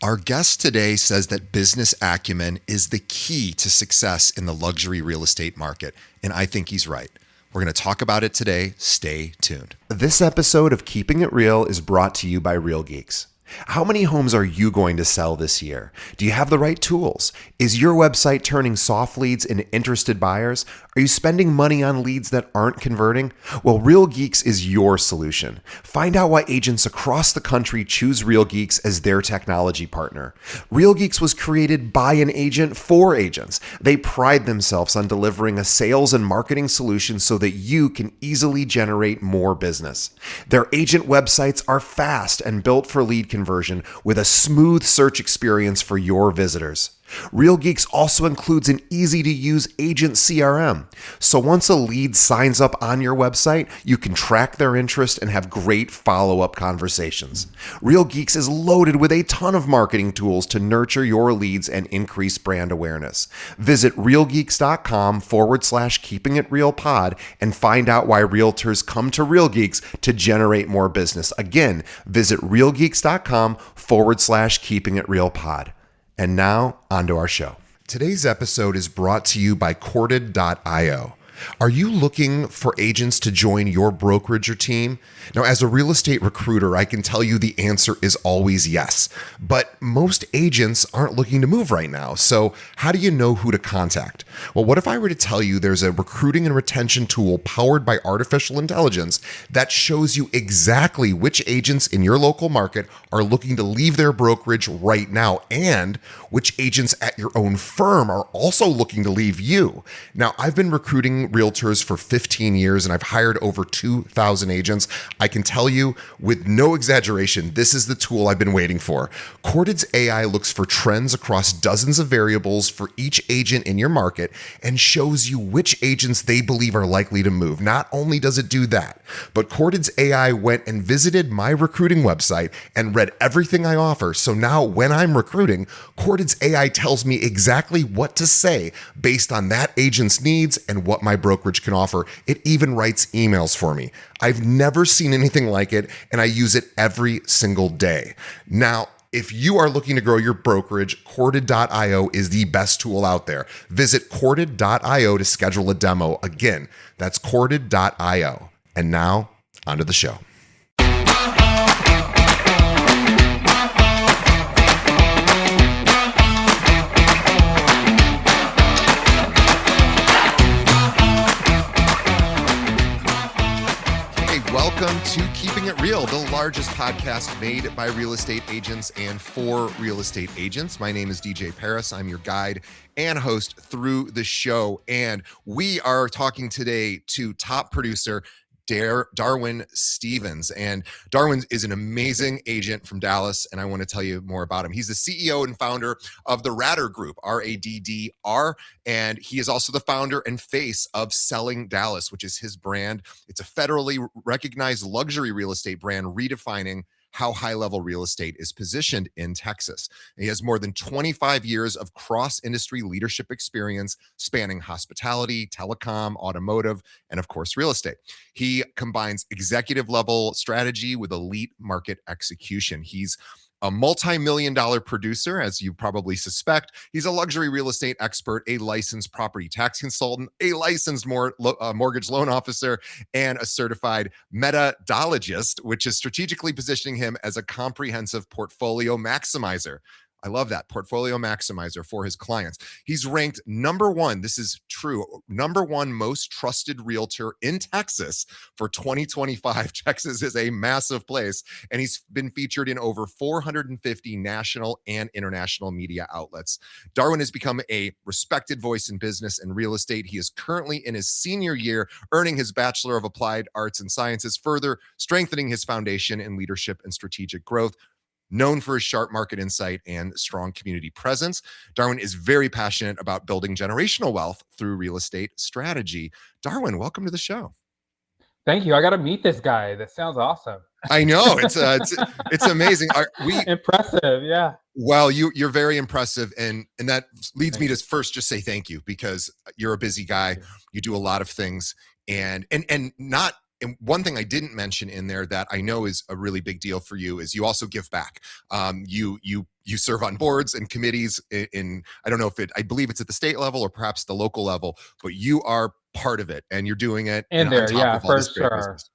Our guest today says that business acumen is the key to success in the luxury real estate market, and I think he's right. We're going to talk about it today. Stay tuned. This episode of Keeping It Real is brought to you by Real Geeks. How many homes are you going to sell this year? Do you have the right tools? Is your website turning soft leads into interested buyers? Are you spending money on leads that aren't converting? Well, Real Geeks is your solution. Find out why agents across the country choose Real Geeks as their technology partner. Real Geeks was created by an agent for agents. They pride themselves on delivering a sales and marketing solution so that you can easily generate more business. Their agent websites are fast and built for lead conversion with a smooth search experience for your visitors. Real Geeks also includes an easy-to-use agent CRM. So once a lead signs up on your website, you can track their interest and have great follow-up conversations. Real Geeks is loaded with a ton of marketing tools to nurture your leads and increase brand awareness. Visit realgeeks.com/keepingitrealpod and find out why realtors come to Real Geeks to generate more business. Again, visit realgeeks.com/keepingitrealpod. And now, onto our show. Today's episode is brought to you by Corded.io. Are you looking for agents to join your brokerage or team? Now, as a real estate recruiter, I can tell you the answer is always yes. But most agents aren't looking to move right now. So how do you know who to contact? Well, what if I were to tell you there's a recruiting and retention tool powered by artificial intelligence that shows you exactly which agents in your local market are looking to leave their brokerage right now and which agents at your own firm are also looking to leave you? Now, I've been recruiting realtors for 15 years and I've hired over 2,000 agents. I can tell you with no exaggeration, this is the tool I've been waiting for. Corded's AI looks for trends across dozens of variables for each agent in your market and shows you which agents they believe are likely to move. Not only does it do that, but Corded's AI went and visited my recruiting website and read everything I offer. So now when I'm recruiting, Corded's AI tells me exactly what to say based on that agent's needs and what my brokerage can offer. It even writes emails for me. I've never seen anything like it, and I use it every single day. Now, if you are looking to grow your brokerage, Corded.io is the best tool out there. Visit Corded.io to schedule a demo. Again, that's Corded.io. And now, onto the show. Welcome to Keeping It Real, the largest podcast made by real estate agents and for real estate agents. My name is DJ Paris. I'm your guide and host through the show. And we are talking today to top producer Darwin Stephens. And Darwin is an amazing agent from Dallas, and I want to tell you more about him. He's the CEO and founder of the Raddr Group, RADDR, and he is also the founder and face of Selling Dallas, which is his brand. It's a federally recognized luxury real estate brand redefining how high-level real estate is positioned in Texas. He has more than 25 years of cross-industry leadership experience spanning hospitality, telecom, automotive, and of course, real estate. He combines executive-level strategy with elite market execution. He's a multi-million-dollar producer, as you probably suspect. He's a luxury real estate expert, a licensed property tax consultant, a licensed mortgage loan officer, and a certified methodologist, which is strategically positioning him as a comprehensive portfolio maximizer. I love that, portfolio maximizer for his clients. He's ranked number one, this is true, number one most trusted realtor in Texas for 2025. Texas is a massive place, and he's been featured in over 450 national and international media outlets. Darwin has become a respected voice in business and real estate. He is currently in his senior year, earning his Bachelor of Applied Arts and Sciences, further strengthening his foundation in leadership and strategic growth. Known for his sharp market insight and strong community presence, Darwin is very passionate about building generational wealth through real estate strategy. Darwin, welcome to the show. Thank you. I got to meet this guy. That sounds awesome. I know it's amazing. Impressive, yeah. Well, you're very impressive, and that leads me to first just say thank you, because you're a busy guy. You do a lot of things, and not and one thing I didn't mention in there that I know is a really big deal for you is you also give back. You serve on boards and committees in I don't know if I believe it's at the state level or perhaps the local level, but you are part of it and you're doing it In on there, top yeah, of all for this great sure. business. Yeah.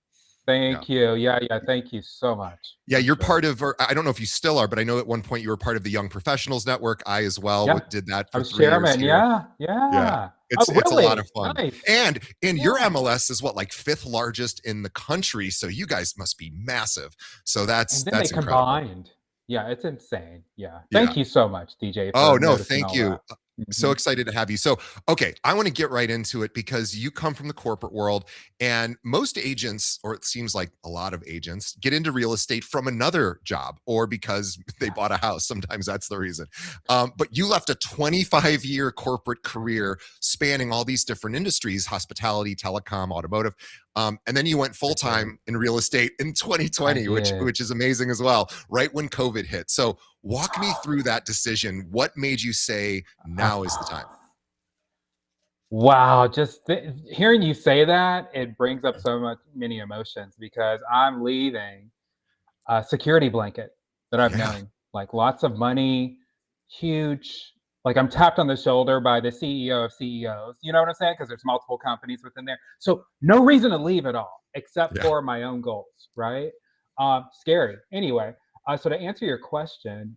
Thank you. Yeah, yeah. Thank you so much. Yeah, For you're sure. part of, or I don't know if you still are, but I know at one point you were part of the Young Professionals Network. I as well Yeah, did that I for was 3 years chairman. here. Yeah, Yeah. yeah. Oh, It's a lot of really? fun. Nice. And your Yeah. MLS is what, like fifth largest in the country. So you guys must be massive. So And then they that's incredible. combined. Yeah, it's insane. Yeah. Yeah. Thank you so much, DJ, Oh, for no, noticing thank all you. that. So Mhm. excited to have you. So, okay, I want to get right into it because you come from the corporate world, and most agents, or it seems like a lot of agents, get into real estate from another job or because they Yes. bought a house. Sometimes that's the reason. But you left a 25-year corporate career spanning all these different industries: hospitality, telecom, automotive. And then you went full I did. time in real estate in I 2020, did. which is amazing as well, right when COVID hit. So walk me through that decision. What made you say now is the time? Wow, just hearing you say that, it brings up so much many emotions because I'm leaving a security blanket that I've Yeah, known, like lots of money, huge. Like I'm tapped on the shoulder by the CEO of CEOs. You know what I'm saying? Because there's multiple companies within there. So no reason to leave at all, except yeah, for my own goals, right? Scary. Anyway, so to answer your question,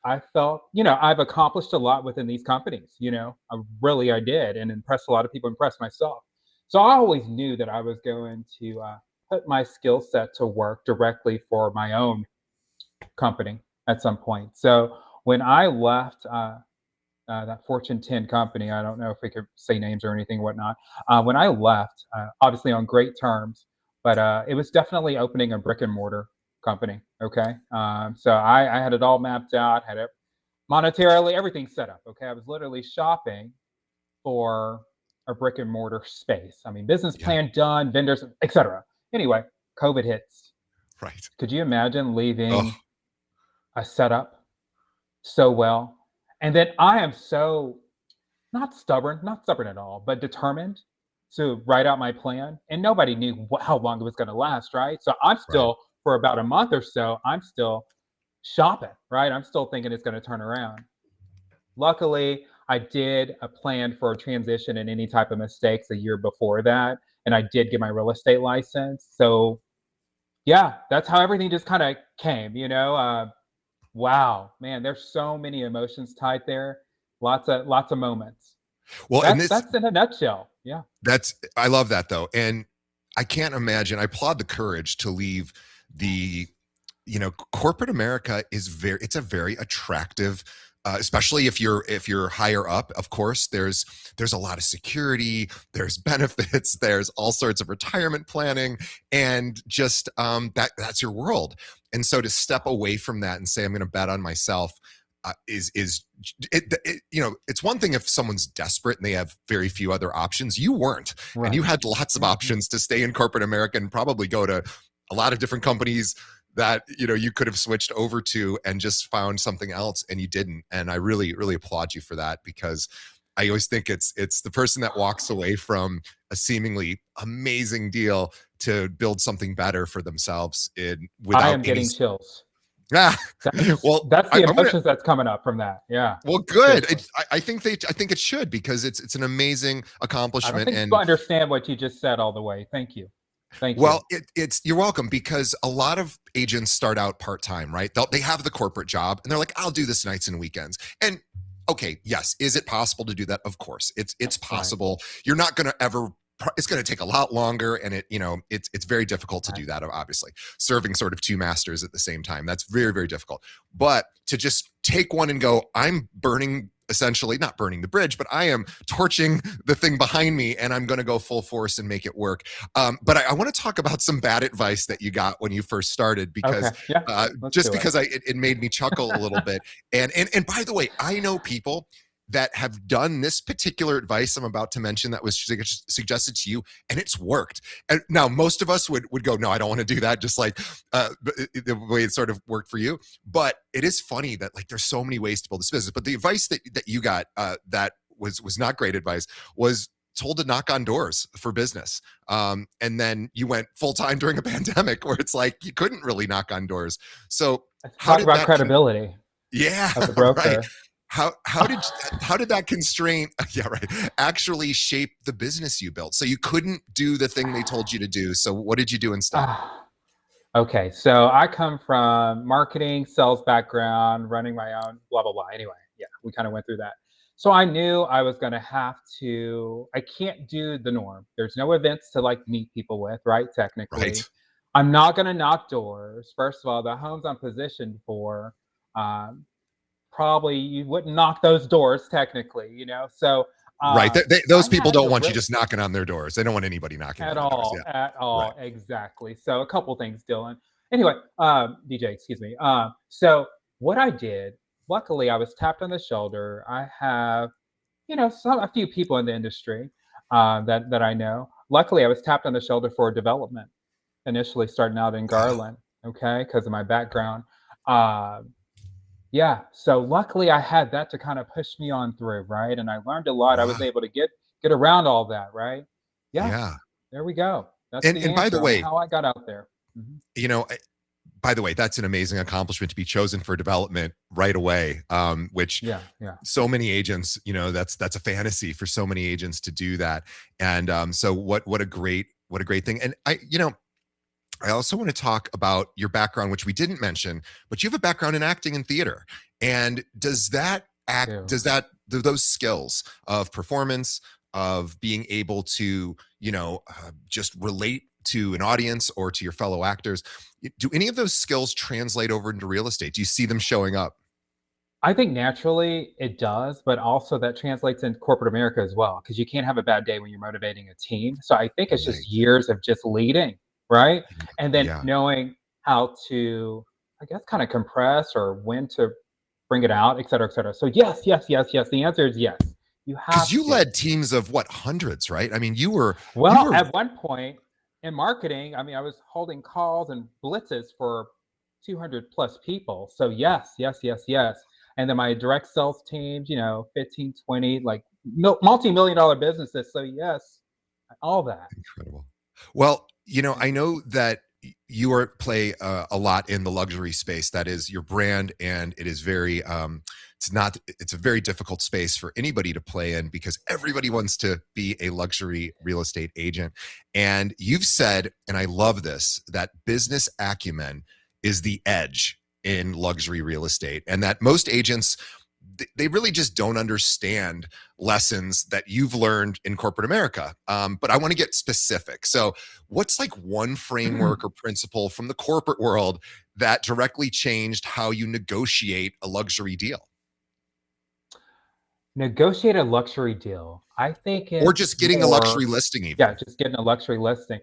I felt, I've accomplished a lot within these companies. I did, and impressed a lot of people, impressed myself. So I always knew that I was going to put my skill set to work directly for my own company at some point. So when I left that Fortune 10 company, I don't know if we could say names or anything, whatnot. When I left, obviously on great terms, but it was definitely opening a brick and mortar company. Okay. So I had it all mapped out, had it monetarily, everything set up. Okay. I was literally shopping for a brick and mortar space. I mean, business yeah. plan done, vendors, etc. Anyway, COVID hits. Right. Could you imagine Oh, leaving a setup so well? And then I am so not stubborn at all, but determined to write out my plan. And nobody knew how long it was going to last, right? So I'm right. still, for about a month or so, I'm still shopping, right? I'm still thinking it's going to turn around. Luckily, I did a plan for a transition and any type of mistakes a year before that. And I did get my real estate license. So, yeah, that's how everything just kind of came. Wow, man, there's so many emotions tied there. Lots of moments. Well, and That's in a nutshell. Yeah. I love that though. And I can't imagine, I applaud the courage to leave the, corporate America it's a very attractive, especially if you're higher up. Of course, there's a lot of security, there's benefits, there's all sorts of retirement planning, and just that's your world. And so to step away from that and say I'm going to bet on myself is it's one thing if someone's desperate and they have very few other options. You weren't, and you Right. had lots of Mhm. options to stay in corporate America and probably go to a lot of different companies that you could have switched over to and just found something else, and you didn't. And I really really applaud you for that, because I always think it's the person that walks away from a seemingly amazing deal to build something better for themselves I without am any. getting chills. Ah, well, That's the I'm gonna. emotions that's coming up from that. Yeah. Well, good. Seriously. I think it should, because it's an amazing I don't accomplishment. think people And understand what you just said all the way. Thank you. Thank you. well, it's you're welcome, because a lot of agents start out part time, right? They have the corporate job and they're like, I'll do this nights and weekends. And okay, yes, is it possible to do that? Of course, it's Right. possible. You're not going to ever. It's going to take a lot longer, and it's very difficult to Right. do that. Obviously, serving sort of two masters at the same time, that's very very difficult. But to just take one and go, I'm burning, essentially not burning the bridge, but I am torching the thing behind me, and I'm going to go full force and make it work. But I want to talk about some bad advice that you got when you first started, because Okay. Yeah. Let's just do it. because it made me chuckle a little bit. And by the way, I know people that have done this particular advice I'm about to mention that was suggested to you, and it's worked. And now most of us would go, no, I don't want to do that, just like the way it sort of worked for you. But it is funny that, like, there's so many ways to build this business. But the advice that you got that was not great advice was told to knock on doors for business. And then you went full time during a pandemic where it's like you couldn't really knock on doors. So Let's how talk did about that credibility yeah, as a right. broker. How did that constraint yeah, right, actually shape the business you built? So you couldn't do the thing they told you to do. So what did you do instead? Okay, so I come from marketing, sales background, running my own, blah, blah, blah. Anyway, yeah, we kind of went through that. So I knew I was going to have to, I can't do the norm. There's no events to like meet people with, right? Right. Technically. I'm not going to knock doors. First of all, the homes I'm positioned for, um, probably you wouldn't knock those doors technically, So Right. I Those people had don't to want you really, just knocking on their doors. They don't want anybody knocking on their doors. Yeah. at Right. all, exactly. So a couple things, Dylan. Anyway, DJ, excuse me. So what I did, luckily, I was tapped on the shoulder. I have, a few people in the industry that I know. Luckily, I was tapped on the shoulder for development initially, starting out in Wow. Garland. Okay, because of my background. Yeah. So luckily, I had that to kind of push me on through, right? And I learned a lot. I was Wow. able to get around all that, right? Yeah. Yeah. There we go. That's the And by the answer on way, how I got out there. Mhm. you know, by the way, that's an amazing accomplishment to be chosen for development right away. Which Yeah, yeah. so many agents, that's a fantasy for so many agents to do that. And so what a great thing. And I also want to talk about your background, which we didn't mention, but you have a background in acting and theater. And Too. do those skills of performance, of being able to, just relate to an audience or to your fellow actors, do any of those skills translate over into real estate? Do you see them showing up? I think naturally it does, but also that translates in corporate America as well, because you can't have a bad day when you're motivating a team. So I think it's Right. just years of just leading, right? And then Yeah. knowing how to, I guess, kind of compress or when to bring it out, et cetera, et cetera. So yes, yes, yes, yes. The answer is yes. You Because have you to. led teams of what, hundreds, right? I mean, you Well, were at one point in marketing, I mean, I was holding calls and blitzes for 200 plus people. So yes, yes, yes, yes. And then my direct sales teams, 15, 20, like multi-million dollar businesses. So yes, all that. incredible. Well, I know that you are play a lot in the luxury space. That is your brand, and it is very. It's a very difficult space for anybody to play in because everybody wants to be a luxury real estate agent. And you've said, and I love this, that business acumen is the edge in luxury real estate, and that most agents they really just don't understand lessons that you've learned in corporate America. But I want to get specific. So, what's like one framework or principle from the corporate world that directly changed how you negotiate a luxury deal, Negotiate a luxury deal. I think or it's just getting a luxury more, listing, yeah, even? just getting a luxury listing.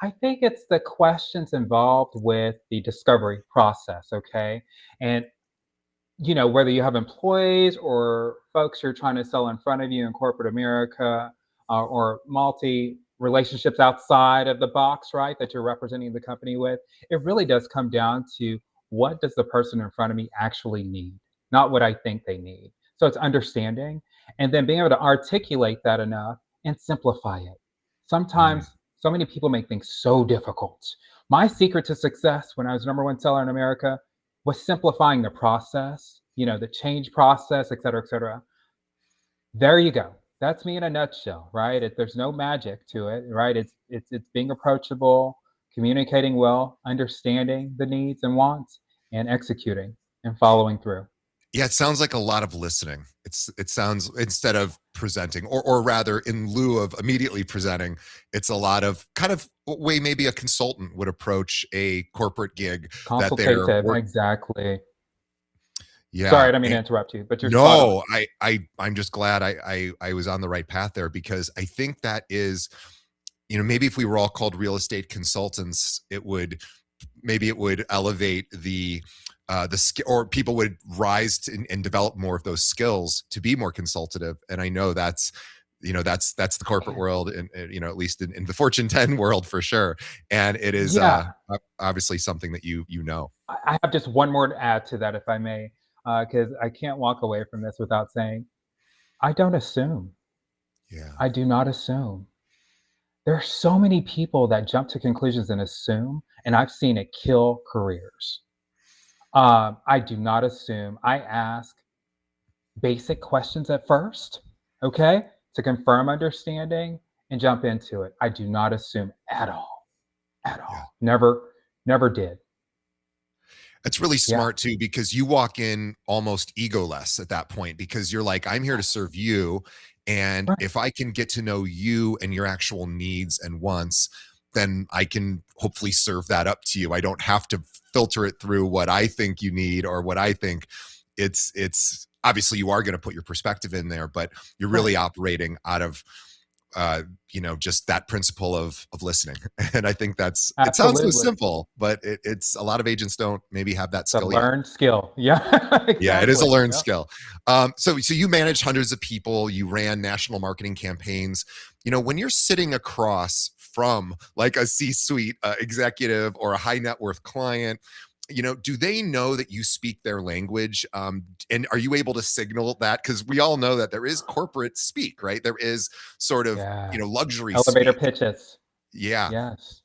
I think it's the questions involved with the discovery process, okay? And whether you have employees or folks you're trying to sell in front of you in corporate America, or multi relationships outside of the box, right, that you're representing the company with, it really does come down to what does the person in front of me actually need, not what I think they need. So it's understanding and then being able to articulate that enough and simplify it. Mm, Sometimes so many people make things so difficult. My secret to success when I was number one seller in America was simplifying the process, the change process, et cetera, et cetera. There you go. That's me in a nutshell, right? There's no magic to it, right? It's being approachable, communicating well, understanding the needs and wants, and executing and following through. yeah, it sounds like a lot of listening. It sounds, instead of presenting, or rather, in lieu of immediately presenting, it's a lot of kind of way maybe a consultant would approach a corporate gig that they're Consultative, work. exactly. Sorry, Yeah. I don't mean to interrupt you, but you're spot on. No, I'm just glad I was on the right path there, because I think that is, maybe if we were all called real estate consultants, maybe it would elevate the skill, or people would rise to, and develop more of those skills to be more consultative. And I know that's the corporate Okay. world, and at least in the Fortune 10 world for sure. And it is Yeah, obviously something that you know. I have just one more to add to that, if I may, because I can't walk away from this without saying I don't assume. Yeah. I do not assume. There are so many people that jump to conclusions and assume, and I've seen it kill careers. I do not assume. I ask basic questions at first, okay, to confirm understanding and jump into it. I do not assume at all, at Yeah. all. Never, never did. It's really Yeah, smart too, because you walk in almost egoless at that point because you're like, I'm here to serve you. And right. if I can get to know you and your actual needs and wants, then I can hopefully serve that up to you. I don't have to filter it through what I think you need or what I think. It's obviously you are going to put your perspective in there, but you're Right. really operating out of just that principle of listening. And I think it sounds so Absolutely. simple, but it's a lot of agents don't maybe have that It's a skill yet. learned skill. Yeah, Yeah, it is a exactly. learned Yep. skill. So you managed hundreds of people, you ran national marketing campaigns. When you're sitting across from like a C-suite executive or a high net worth client, do they know that you speak their language? And are you able to signal that? Because we all know that there is corporate speak, right? There is sort of, Yeah. luxury Elevator speak. pitches. Yeah. Yes.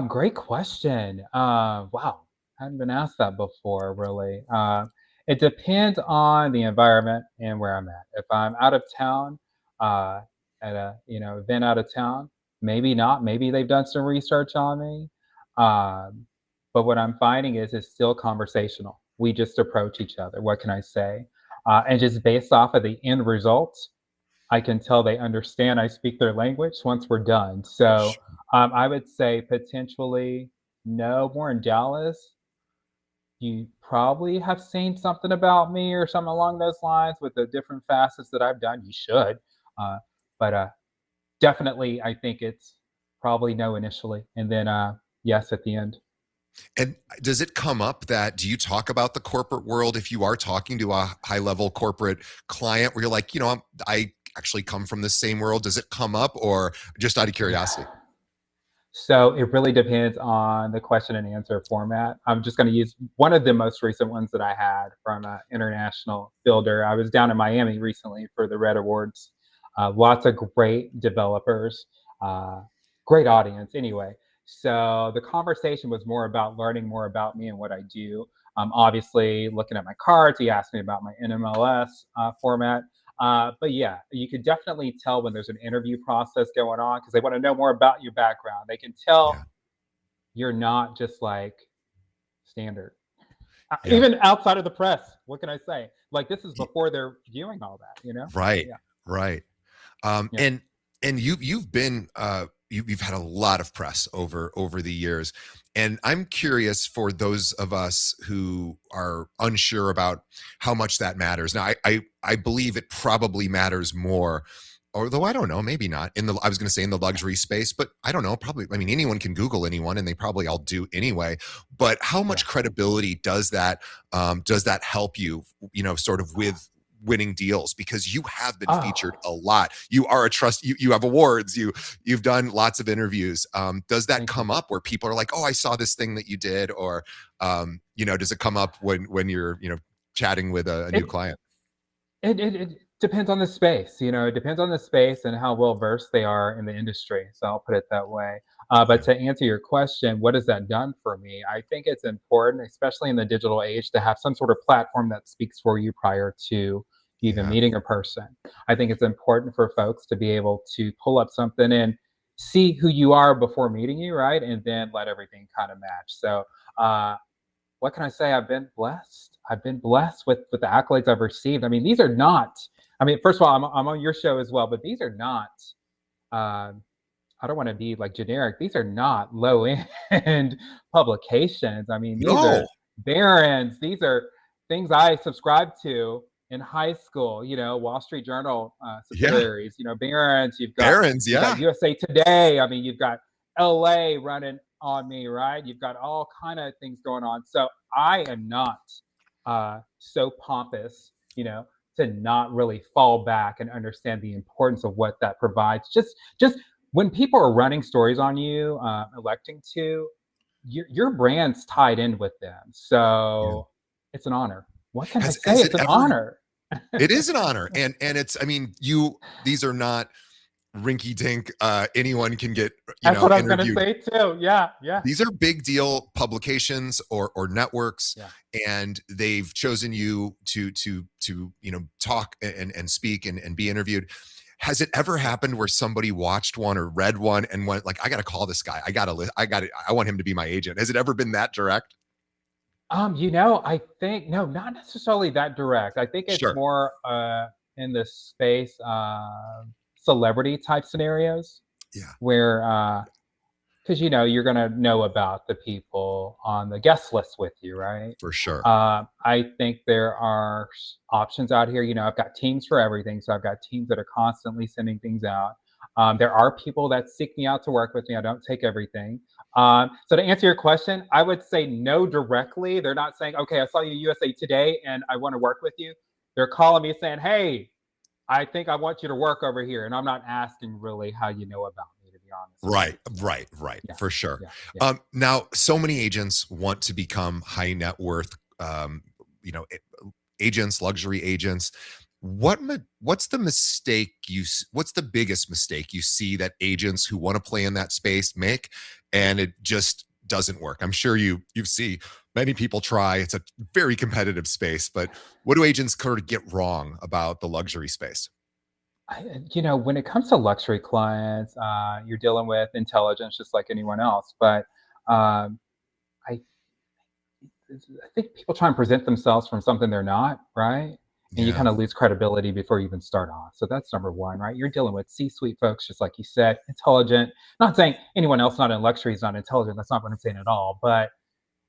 Great question. Wow, hadn't been asked that before, really. It depends on the environment and where I'm at. If I'm out of town, uh, at a event out of town, maybe not. Maybe they've done some research on me. Um, but what I'm finding is it's still conversational. We just approach each other. What can I say? And just based off of the end results, I can tell they understand I speak their language once we're done. So I would say potentially no. More in Dallas, you probably have seen something about me or something along those lines with the different facets that I've done. You should, uh, but definitely, I think it's probably no initially, and then yes at the end. And does it come up do you talk about the corporate world if you are talking to a high level corporate client where you're like, I actually come from the same world? Does it come up or just out of Yeah. curiosity? So it really depends on the question and answer format. I'm just going to use one of the most recent ones that I had from an international builder. I was down in Miami recently for the Red Awards. Lots of great developers, uh, great audience. Anyway, so the conversation was more about learning more about me and what I do. Obviously, looking at my cards, he asked me about my NMLS format. But yeah, you can definitely tell when there's an interview process going on because they want to know more about your background. They can tell Yeah. you're not just like standard. Yeah. Even outside of the press, what can I say? Like this is before they're viewing all that. So Right. yeah, Right. yeah. And you've been you've had a lot of press over the years, and I'm curious for those of us who are unsure about how much that matters. Now, I believe it probably matters more, although I don't know, maybe not I was going to say in the luxury space, but I don't know. Probably, I mean, anyone can Google anyone, and they probably all do anyway. But how Yeah. much credibility does that help you? Sort of with winning deals because you have been featured Oh, a lot. You are a trust. You have awards. You've done lots of interviews. Does that thank you. come up where people are like, "Oh, I saw this thing that you did," or does it come up when you're chatting with a new It client? it depends on the space. It depends on the space and how well versed they are in the industry. So I'll put it that way. But Yeah, to answer your question, what has that done for me? I think it's important, especially in the digital age, to have some sort of platform that speaks for you prior to even yeah, meeting a person. I think it's important for folks to be able to pull up something and see who you are before meeting you, right? And then let everything kind of match. So uh, what can I say? I've been blessed. I've been blessed with the accolades I've received. I mean, these are not. I mean, first of all, I'm on your show as well, but these are not. Um, I don't want to be like generic. These are not low end publications. I mean, these no, are barons. These are things I subscribed to in high school. Wall Street Journal yeah, subsidiaries. Barons. barons, You've got yeah, USA Today. I mean, you've got LA running on me, right? You've got all kind of things going on. So I am not so pompous, to not really fall back and understand the importance of what that provides. Just when people are running stories on you, electing to, your brand's tied in with them. yeah. So it's an honor. What can I Has say? has it It's an ever honor. It is an honor. And it's, I mean, these are not rinky dink, anyone can get, That's what I was gonna interviewed. say too. Yeah, yeah, These are big deal publications or networks, yeah. and they've chosen you to talk and speak and be interviewed. Has it ever happened where somebody watched one or read one and went like, I got to call this guy. I want him to be my agent. Has it ever been that direct? I think no, not necessarily that direct. I think it's Sure. more in the space celebrity type scenarios Yeah, where because you're gonna know about the people on the guest list with you, right? for sure. I think there are options out here. I've got teams for everything, so I've got teams that are constantly sending things out. There are people that seek me out to work with me. I don't take everything. So to answer your question, I would say no directly. They're not saying, "Okay, I saw you USA Today and I want to work with you." They're calling me saying, "Hey, I think I want you to work over here," and I'm not asking really how you know about me, to be honest with Right, you. So, right, yeah, for sure. yeah, yeah. Now, so many agents want to become high net worth, you know, agents, luxury agents. What's the what's the biggest mistake you see that agents who want to play in that space make, and it just doesn't work? I'm sure you see many people try. It's a very competitive space, but what do agents kind of get wrong about the luxury space? When it comes to luxury clients, you're dealing with intelligence just like anyone else. But um, I, I think people try and present themselves from something they're not, right? And you Yeah, kind of lose credibility before you even start off. So that's number one, right? You're dealing with C-suite folks, just like you said, intelligent. Not saying anyone else not in luxury is not intelligent. That's not what I'm saying at all. But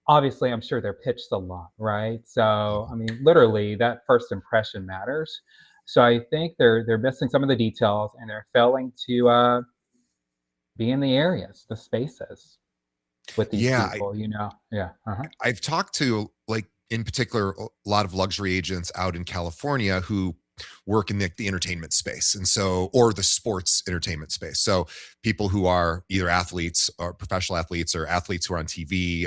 obviously, I'm sure they're pitched a lot, right? So, I mean, literally, that first impression matters. So I think they're missing some of the details, and they're failing to be in the areas, the spaces with these yeah. people. Yeah. Uh-huh. I've talked to, like, in particular, a lot of luxury agents out in California who work in the entertainment space, and so, or the sports entertainment space. So people who are either athletes or professional athletes, or athletes who are on TV,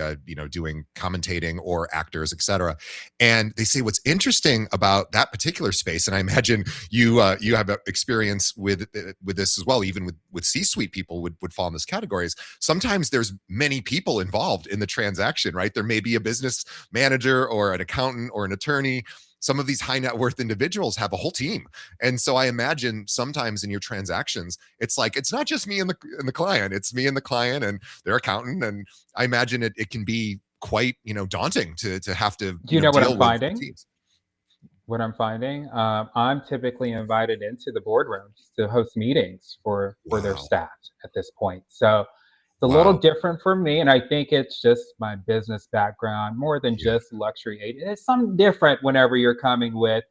doing commentating, or actors, etc. And they say what's interesting about that particular space, and I imagine you have experience with this as well, even with C-suite people would fall in this category. Is sometimes there's many people involved in the transaction, right? There may be a business manager or an accountant or an attorney. Some of these high net worth individuals have a whole team. And so I imagine sometimes in your transactions, it's like, it's not just me and the client, it's me and the client and their accountant. And I imagine it can be quite, daunting to have to, Do you know what I'm deal with finding? teams. What I'm finding, I'm typically invited into the boardrooms to host meetings for their Wow. staff at this point. So it's a little Wow. different for me, and I think it's just my business background more than Yeah. just luxury aid. It's something different whenever you're coming with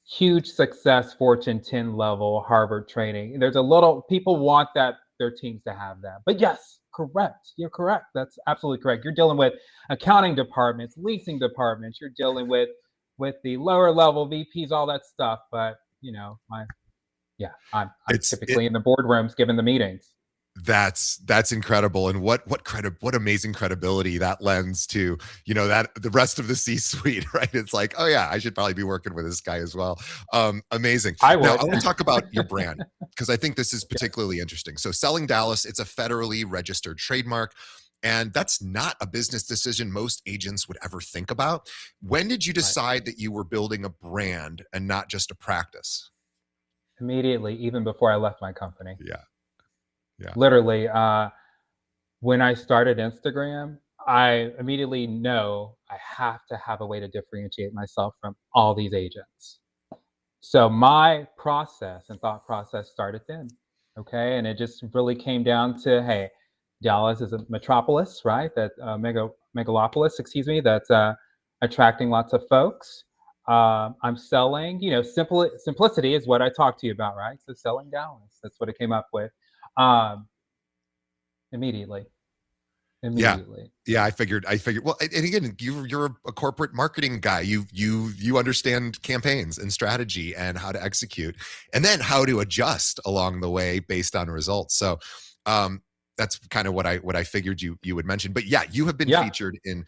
huge success, Fortune 10 level Harvard training. There's a little people want that their teams to have that. But yes, correct. You're correct. That's absolutely correct. You're dealing with accounting departments, leasing departments. You're dealing with the lower level VPs, all that stuff. But I'm It's it typically in the boardrooms giving the meetings. That's incredible. And what amazing credibility that lends to, that the rest of the C-suite, right? It's like, oh yeah, I should probably be working with this guy as well. Amazing. I Now would. I want to talk about your brand, because I think this is Yes, particularly interesting. So Selling Dallas, it's a federally registered trademark. And that's not a business decision most agents would ever think about. When did you right. decide that you were building a brand and not just a practice? Immediately, even before I left my company. Yeah. Yeah. Literally, when I started Instagram, I immediately know I have to have a way to differentiate myself from all these agents. So my process and thought process started then. Okay. And it just really came down to, hey, Dallas is a metropolis, right? That megalopolis, excuse me, that's attracting lots of folks. I'm selling, simplicity is what I talked to you about, right? So selling Dallas, that's what it came up with. Um, immediately, Yeah. immediately. Yeah, I figured. Well, and again, you're a corporate marketing guy. You understand campaigns and strategy and how to execute, and then how to adjust along the way based on results. So, um, that's kind of what I figured you would mention. But yeah, you have been Yeah. featured in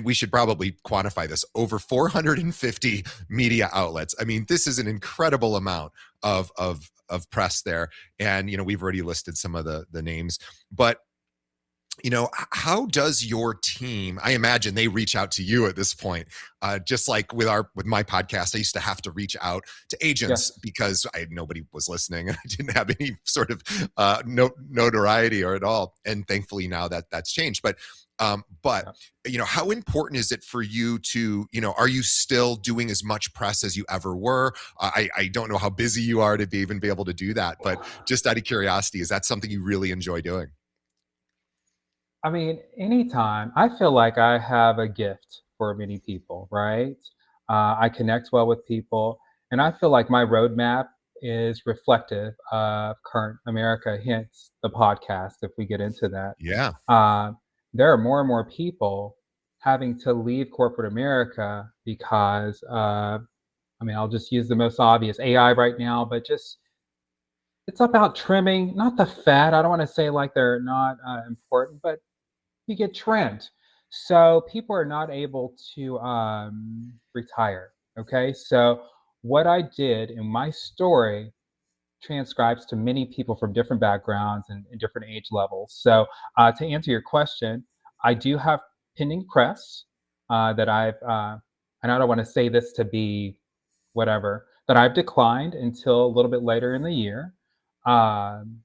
we should probably quantify this, over 450 media outlets. I mean, this is an incredible amount of press there. And, we've already listed some of the names, but how does your team, I imagine they reach out to you at this point, just like with my podcast, I used to have to reach out to agents Yes. because nobody was listening and I didn't have any sort of notoriety or at all. And thankfully now that's changed. But how important is it for you to, are you still doing as much press as you ever were? I don't know how busy you are to even be able to do that, but just out of curiosity, is that something you really enjoy doing? I mean, anytime I feel like I have a gift for many people, right? I connect well with people, and I feel like my roadmap is reflective of current America, hence the podcast, if we get into that. Yeah. Uh, there are more and more people having to leave corporate America because, I mean, I'll just use the most obvious AI right now, but just it's about trimming, not the fat. I don't want to say like they're not important, but you get trimmed. So people are not able to retire. Okay. So what I did in my story transcribes to many people from different backgrounds and different age levels. So to answer your question, I do have pending press that and I don't want to say this to be whatever, that I've declined until a little bit later in the year. Um,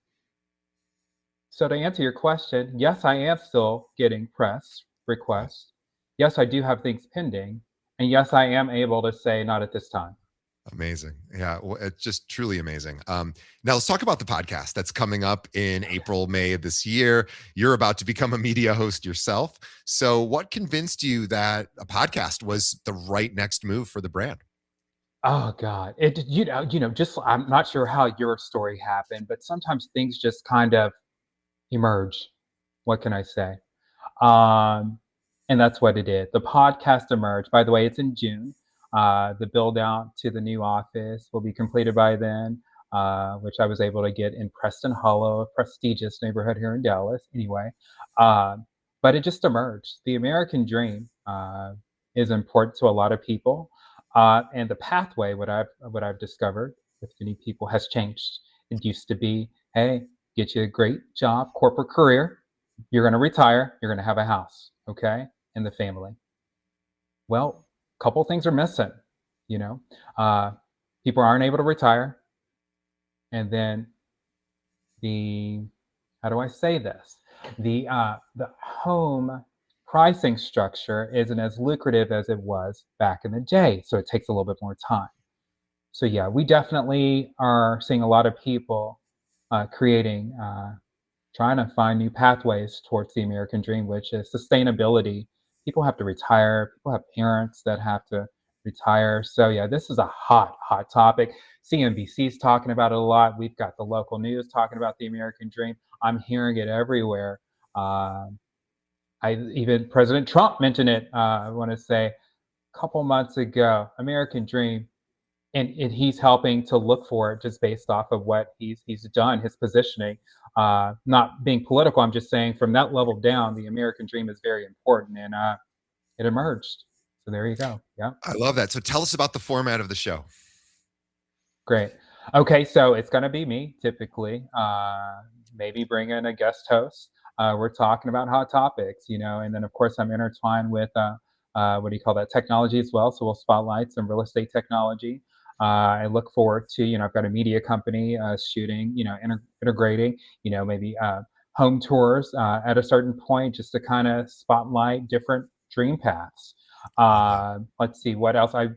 so to answer your question, yes, I am still getting press requests. Yes, I do have things pending. And yes, I am able to say not at this time. Amazing. Yeah. Well, it's just truly amazing. Now let's talk about the podcast that's coming up in April, May of this year. You're about to become a media host yourself. So what convinced you that a podcast was the right next move for the brand? Oh God. Just I'm not sure how your story happened, but sometimes things just kind of emerge. What can I say? Um, and that's what it did. The podcast emerged. By the way, it's in June. The build out to the new office will be completed by then, which I was able to get in Preston Hollow, a prestigious neighborhood here in Dallas. Anyway, uh, but it just emerged. The American dream is important to a lot of people, and the pathway, what I've discovered with many people, has changed. It used to be, hey, get you a great job, corporate career, you're going to retire, you're going to have a house, okay, and the family. Well, a couple things are missing, you know. Uh, People aren't able to retire, and then the how do I say this? The home pricing structure isn't as lucrative as it was back in the day, so it takes a little bit more time. So yeah, we definitely are seeing a lot of people creating trying to find new pathways towards the American dream, which is sustainability. People have to retire. People have parents that have to retire. So yeah, this is a hot topic. CNBC's talking about it a lot. We've got the local news talking about the American dream. I'm hearing it everywhere. Um, I even President Trump mentioned it. I want to say a couple months ago. American dream, and he's helping to look for it just based off of what he's done, his positioning. Not being political, I'm just saying from that level down, the American dream is very important, and it emerged. So there you go. Yeah, I love that. So tell us about the format of the show. great. Okay, so it's gonna be me typically. Maybe bring in a guest host. We're talking about hot topics, and then of course I'm intertwined with what do you call that, technology as well. So we'll spotlight some real estate technology. I look forward to, I've got a media company shooting, integrating, maybe home tours at a certain point just to kind of spotlight different dream paths. Let's see what else. I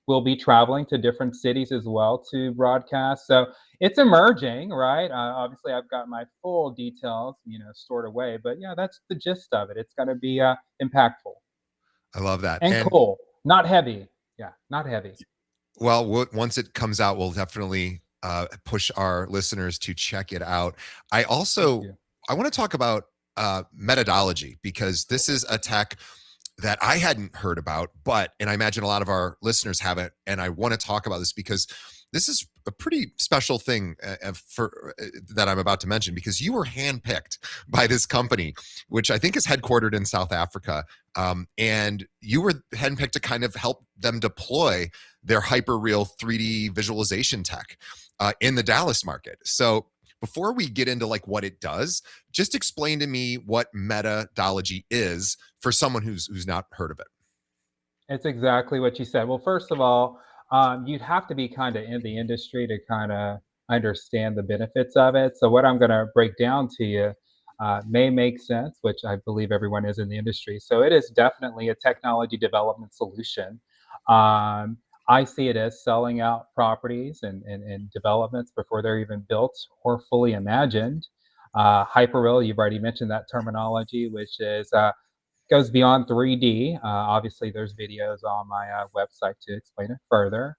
will be traveling to different cities as well to broadcast. So it's emerging, right? Obviously, I've got my full details, stored away. But yeah, that's the gist of it. It's going to be impactful I love that. and And cool, not heavy. Yeah, not heavy. well, once it comes out, we'll definitely push our listeners to check it out. I Thank also you. I want to talk about methodology because this is a tech that I hadn't heard about, and I imagine a lot of our listeners haven't. And I want to talk about this because this is a pretty special thing for that I'm about to mention, because you were handpicked by this company, which I think is headquartered in South Africa, and you were handpicked to kind of help them deploy their hyperreal 3D visualization tech in the Dallas market. So before we get into like what it does, just explain to me what metadology is for someone who's not heard of it. It's exactly what you said. Well, first of all, you'd have to be kind of in the industry to kind of understand the benefits of it. So, what I'm going to break down to you may make sense, which I believe everyone is in the industry. So, it is definitely a technology development solution. Um, I see it as selling out properties and developments before they're even built or fully imagined. Hyperreal, you've already mentioned that terminology, which is goes beyond 3D. Obviously, there's videos on my website to explain it further.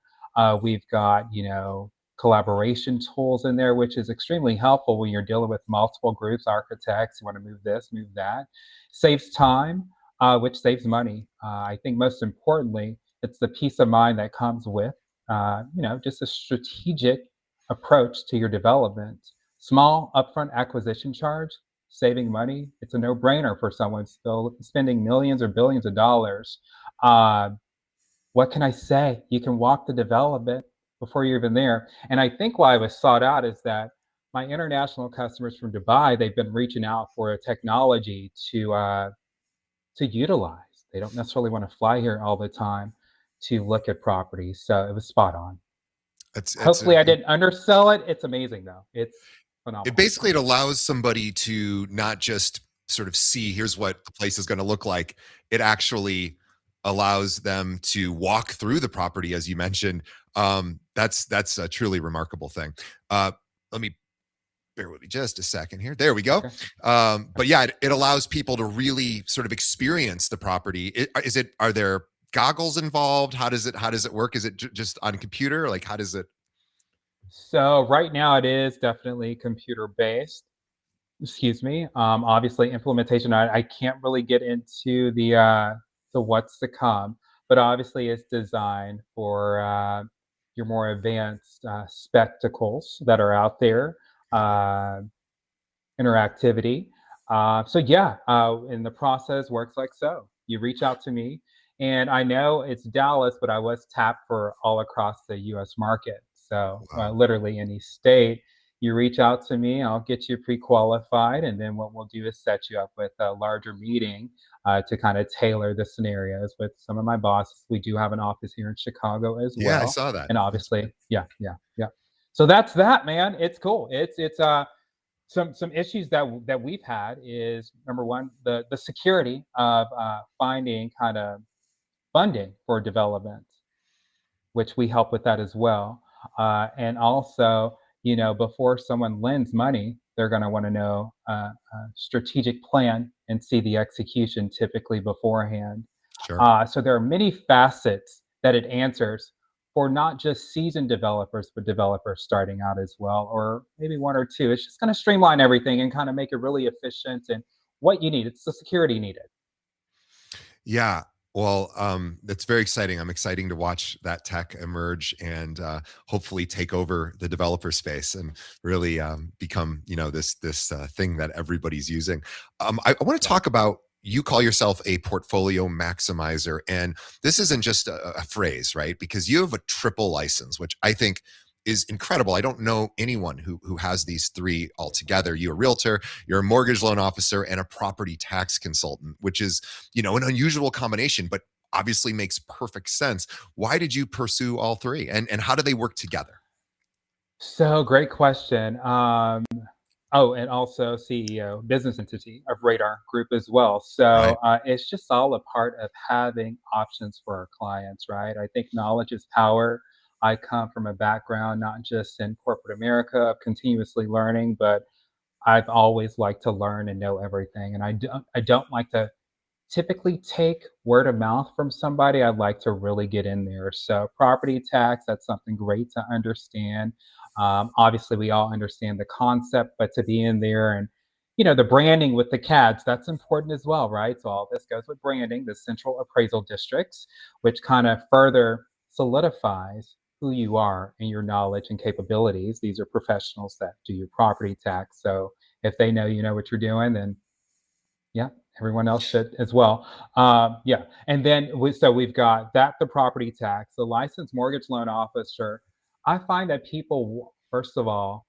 We've got, collaboration tools in there, which is extremely helpful when you're dealing with multiple groups, architects. You want to move this, move that. Saves time, which saves money. I think most importantly, it's the peace of mind that comes with, just a strategic approach to your development. Small upfront acquisition charge, saving money. It's a no-brainer for someone still spending millions or billions of dollars. Uh, what can I say? You can walk the development before you're even there. And I think why I was sought out is that my international customers from Dubai, they've been reaching out for a technology to utilize. They don't necessarily want to fly here all the time to look at properties. So it was spot on. It's Hopefully, I didn't undersell it. It's amazing though. It's it phenomenal. basically, it allows somebody to not just sort of see here's what the place is going to look like. It actually allows them to walk through the property, as you mentioned. That's a truly remarkable thing. Let me bear with me just a second here. There we go. Okay. But yeah, it allows people to really sort of experience the property. Are there goggles involved? How does it work? Is it just on computer? Like, how does it? So right now it is definitely computer based. Excuse me. Obviously implementation. I can't really get into the what's to come, but obviously it's designed for your more advanced spectacles that are out there. Uh, Interactivity. So yeah, and the process works like so. You reach out to me, and I know it's Dallas, but I was tapped for all across the U.S. market. So Wow. literally any state, you reach out to me, I'll get you pre-qualified, and then what we'll do is set you up with a larger meeting to kind of tailor the scenarios with some of my bosses. We do have an office here in Chicago as Yeah, I well, saw that. and That's great. obviously, yeah, yeah, yeah. So that's that, man. It's cool. It's some issues that we've had is number one, the security of finding kind of funding for development, which we help with that as well. And also, before someone lends money, they're going to want to know a strategic plan and see the execution typically beforehand. Sure. So there are many facets that it answers for not just seasoned developers, but developers starting out as well, or maybe one or two. It's just going to streamline everything and kind of make it really efficient and what you need. It's the security needed. Yeah. Well, that's very exciting. I'm exciting to watch that tech emerge and hopefully take over the developer space and really become, this thing that everybody's using. I want to Yeah. talk about, you call yourself a portfolio maximizer, and this isn't just a phrase, right? Because you have a triple license, which I think is incredible. I don't know anyone who has these three all together. You're a realtor, you're a mortgage loan officer, and a property tax consultant, which is, an unusual combination, but obviously makes perfect sense. Why did you pursue all three, and how do they work together? So great question. Oh, and also CEO, business entity of Radar Group as well. Right. So it's just all a part of having options for our clients, right? I think knowledge is power. I come from a background not just in corporate America of continuously learning, but I've always liked to learn and know everything. And I don't like to typically take word of mouth from somebody. I'd like to really get in there. So property tax, that's something great to understand. Obviously, we all understand the concept, but to be in there and the branding with the CADs, that's important as well, right? So all this goes with branding, the central appraisal districts, which kind of further solidifies who you are and your knowledge and capabilities. These are professionals that do your property tax. So if they know you know what you're doing, then yeah, everyone else should as well. Yeah, and then so we've got that, the property tax, the licensed mortgage loan officer. I find that people, first of all,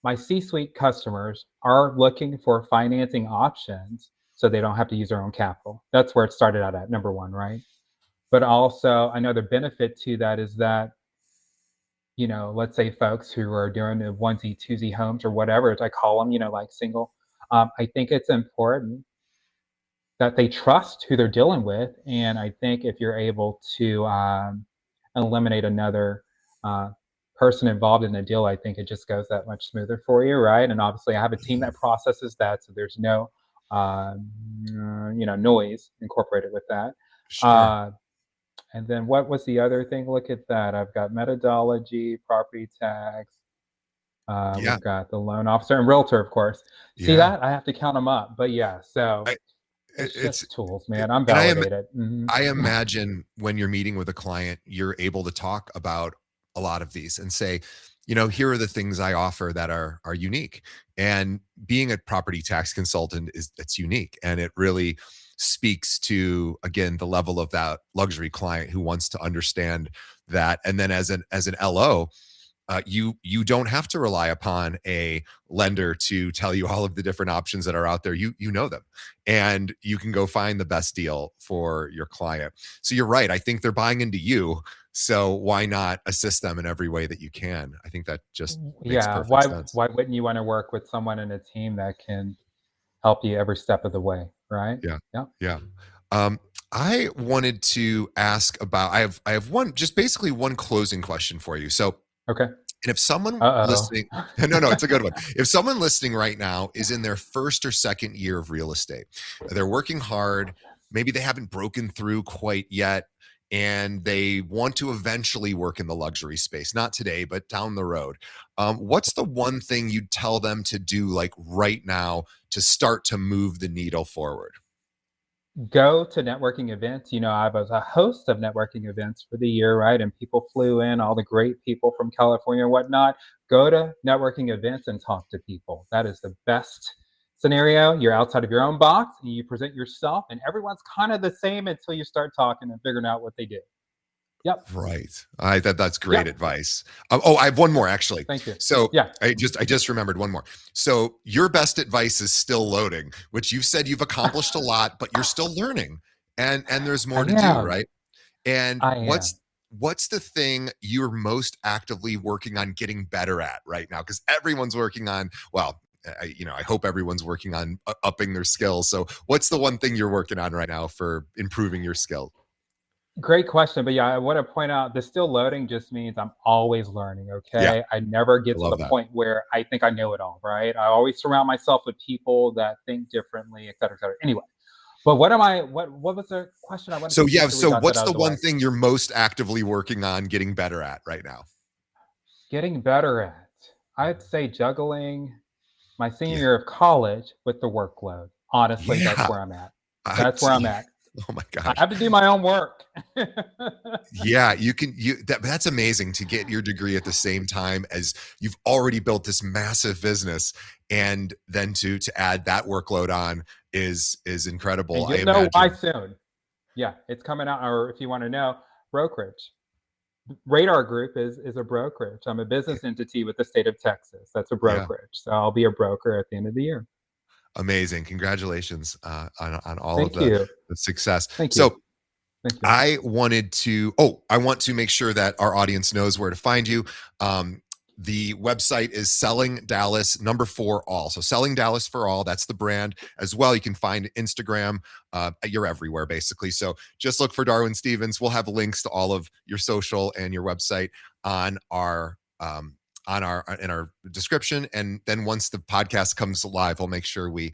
my C-suite customers are looking for financing options so they don't have to use their own capital. That's where it started out at number one, right? But also, another benefit to that is that, let's say folks who are doing the onesie, twosie homes or whatever, as I call them, like single. I think it's important that they trust who they're dealing with. And I think if you're able to eliminate another uh, person involved in the deal, I think it just goes that much smoother for you, right? And obviously, I have a team that processes that, so there's no, noise incorporated with that. Sure. Uh, and then what was the other thing? Look at that. I've got methodology, property tax. Yeah. We've got the loan officer and realtor, of course. See Yeah. that? I have to count them up. But yeah, so I, it's it's, just tools, man. I'm and I am, validated. Mhm. I imagine when you're meeting with a client, you're able to talk about a lot of these and say, here are the things I offer that are unique. And being a property tax consultant it's unique. And it really speaks to, again, the level of that luxury client who wants to understand that. And then as an LO, you don't have to rely upon a lender to tell you all of the different options that are out there. You know them, and you can go find the best deal for your client. So you're right. I think they're buying into you. So why not assist them in every way that you can? I think that just makes Yeah, perfect why sense. why wouldn't you wanna work with someone in a team that can help you every step of the way, right? Yeah. Yeah. Yeah. Um, I wanted to ask about. I have one, just basically one closing question for you. So, Okay. and if someone Uh-oh. listening, no, it's a good one. If someone listening right now is in their first or second year of real estate, they're working hard, maybe they haven't broken through quite yet, and they want to eventually work in the luxury space, not today, but down the road. What's the one thing you'd tell them to do, like right now, to start to move the needle forward? Go to networking events. I was a host of networking events for the year, right? And people flew in, all the great people from California and whatnot. Go to networking events and talk to people. That is the best scenario. You're outside of your own box and you present yourself, and everyone's kind of the same until you start talking and figuring out what they do. Yep. Right. That's great Yep. advice. I have one more actually. Thank you. So Yeah. I just remembered one more. So your best advice is still loading, which you've said you've accomplished a lot, but you're still learning, and there's I more to do, am. right? And I am. what's the thing you're most actively working on getting better at right now? Because everyone's working on, well, I hope everyone's working on upping their skills. So what's the one thing you're working on right now for improving your skill? Great question. But yeah, I want to point out the still loading just means I'm always learning. Yeah, Okay. I never I get to love the that. point where I think I know it all. Right. I always surround myself with people that think differently, et cetera, et cetera. Anyway, but what was the question? I wanted to So make yeah, sure we so got that what's out the of the one way. thing you're most actively working on getting better at right now? Getting better at, I'd say juggling my senior Yeah. year of college with the workload. Honestly, that's Yeah. where I'm at. I That's where I'm at. Oh my I gosh. have to do my own work. Yeah, that's amazing to get your degree at the same time as you've already built this massive business, and then to add that workload on is incredible. And I you'll know why imagine. soon. Yeah, it's coming out. Or if you want to know, brokerage. Radar Group is a brokerage. I'm a business entity with the state of Texas. That's a Yeah, brokerage. So I'll be a broker at the end of the year. amazing. Congratulations on all of Thank you. the success. Thank you. So Thank you. I want to make sure that our audience knows where to find you. The website is Selling Dallas number 4 all. So Selling Dallas for all. That's the brand as well. You can find Instagram. You're everywhere basically. So just look for Darwin Stephens. We'll have links to all of your social and your website on our in our description. And then once the podcast comes live, we'll make sure we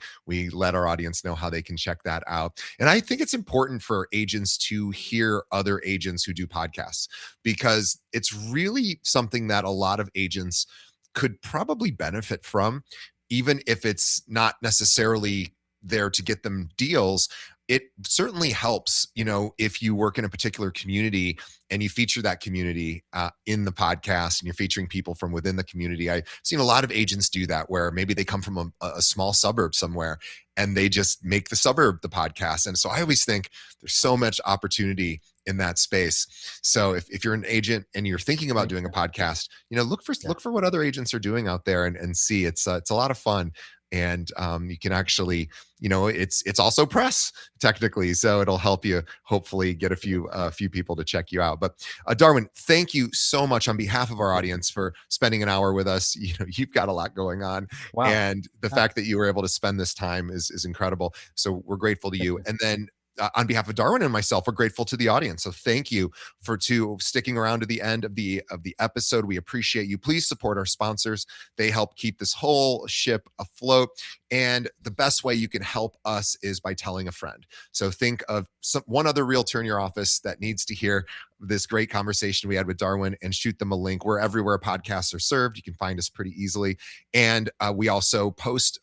let our audience know how they can check that out. And I think it's important for agents to hear other agents who do podcasts, because it's really something that a lot of agents could probably benefit from, even if it's not necessarily there to get them deals. it certainly helps, if you work in a particular community and you feature that community in the podcast and you're featuring people from within the community. I've seen a lot of agents do that where maybe they come from a small suburb somewhere and they just make the suburb the podcast. And so I always think there's so much opportunity in that space. So if you're an agent and you're thinking about doing a podcast, look for what other agents are doing out there and see. It's a lot of fun. And you can actually, it's also press technically, so it'll help you hopefully get a few people to check you out. But Darwin, thank you so much on behalf of our audience for spending an hour with us. You've got a lot going on, Wow. and the fact that you were able to spend this time is incredible. So we're grateful to you. And then on behalf of Darwin and myself, we're grateful to the audience. So thank you for sticking around to the end of the episode. We appreciate you. Please support our sponsors. They help keep this whole ship afloat. And the best way you can help us is by telling a friend. So think of one other realtor in your office that needs to hear this great conversation we had with Darwin and shoot them a link. We're everywhere podcasts are served. You can find us pretty easily. And we also post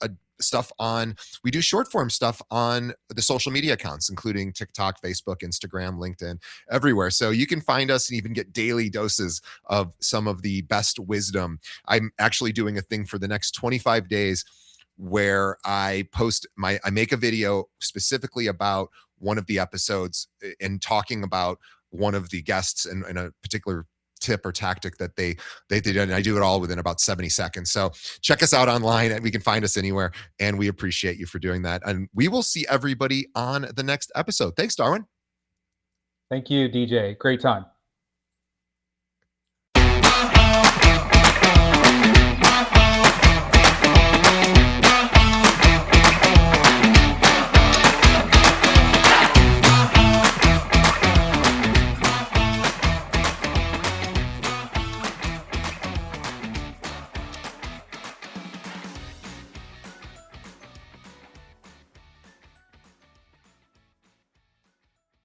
we do short form stuff on the social media accounts, including TikTok, Facebook, Instagram, LinkedIn, everywhere. So you can find us and even get daily doses of some of the best wisdom. I'm actually doing a thing for the next 25 days where I make a video specifically about one of the episodes and talking about one of the guests and a particular tip or tactic that they did, and I do it all within about 70 seconds. So check us out online, and we can find us anywhere, and we appreciate you for doing that. And we will see everybody on the next episode. Thanks, Darwin. Thank you, DJ. Great time.